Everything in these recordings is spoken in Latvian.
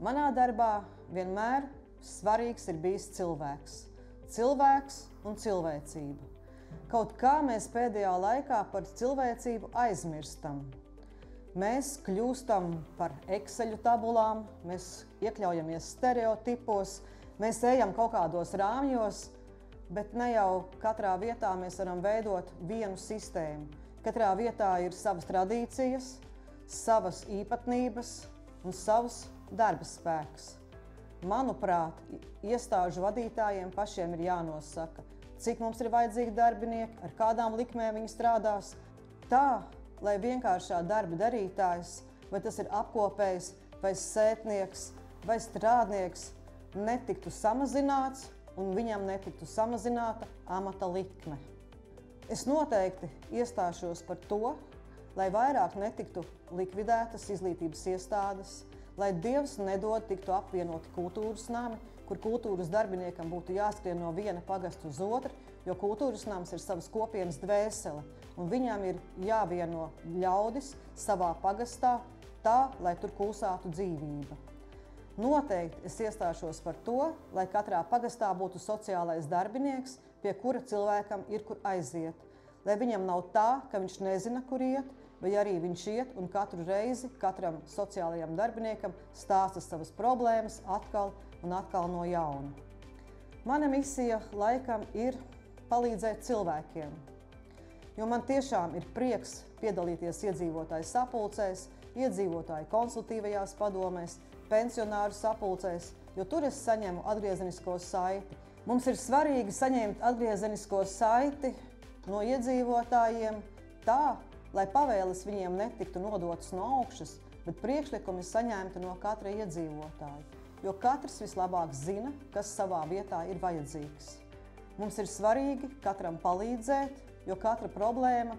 Manā darbā vienmēr svarīgs ir bijis cilvēks. Cilvēks un cilvēcība. Kaut kā mēs pēdējā laikā par cilvēcību aizmirstam. Mēs kļūstam par Exceļu tabulām, mēs iekļaujamies stereotipos, mēs ejam kaut kādos rāmjos, bet ne jau katrā vietā mēs varam veidot vienu sistēmu. Katrā vietā ir savas tradīcijas, savas īpatnības un savs darba spēks. Manuprāt, iestāžu vadītājiem pašiem ir jānosaka, cik mums ir vajadzīgi darbinieki, ar kādām likmēm viņi strādās, tā, lai vienkāršā darba darītājs, vai tas ir apkopējs, vai sētnieks, vai strādnieks, netiktu samazināts un viņam netiktu samazināta amata likme. Es noteikti iestāšos par to, lai vairāk netiktu likvidētas izglītības iestādes, lai Dievs nedod tiktu apvienoti kultūras nami, kur kultūras darbiniekam būtu jāskrien no viena pagasta uz otru, jo kultūras nams ir savas kopienas dvēsele, un viņam ir jāvieno ļaudis savā pagastā tā, lai tur kulsātu dzīvība. Noteikti es iestāšos par to, lai katrā pagastā būtu sociālais darbinieks, pie kura cilvēkam ir kur aiziet, lai viņam nav tā, ka viņš nezina, kur iet, vai arī viņš iet un katru reizi katram sociālajam darbiniekam stāsta savas problēmas atkal un atkal no jauna. Mana misija laikam ir palīdzēt cilvēkiem, jo man tiešām ir prieks piedalīties iedzīvotāju sapulcēs, iedzīvotāju konsultīvajās padomēs, pensionāru sapulcēs, jo tur es saņemu atgriezenisko saiti. Mums ir svarīgi saņemt atgriezenisko saiti no iedzīvotājiem tā, lai pavēles viņiem netiktu nodotas no augšas, bet priekšlikumi saņemti no katra iedzīvotāja, jo katrs vislabāk zina, kas savā vietā ir vajadzīgs. Mums ir svarīgi katram palīdzēt, jo katra problēma,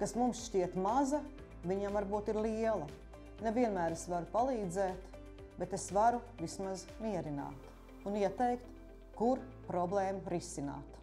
kas mums šķiet maza, viņam varbūt ir liela. Nevienmēr es varu palīdzēt, bet es varu vismaz mierināt un ieteikt, kur problēmu risināt.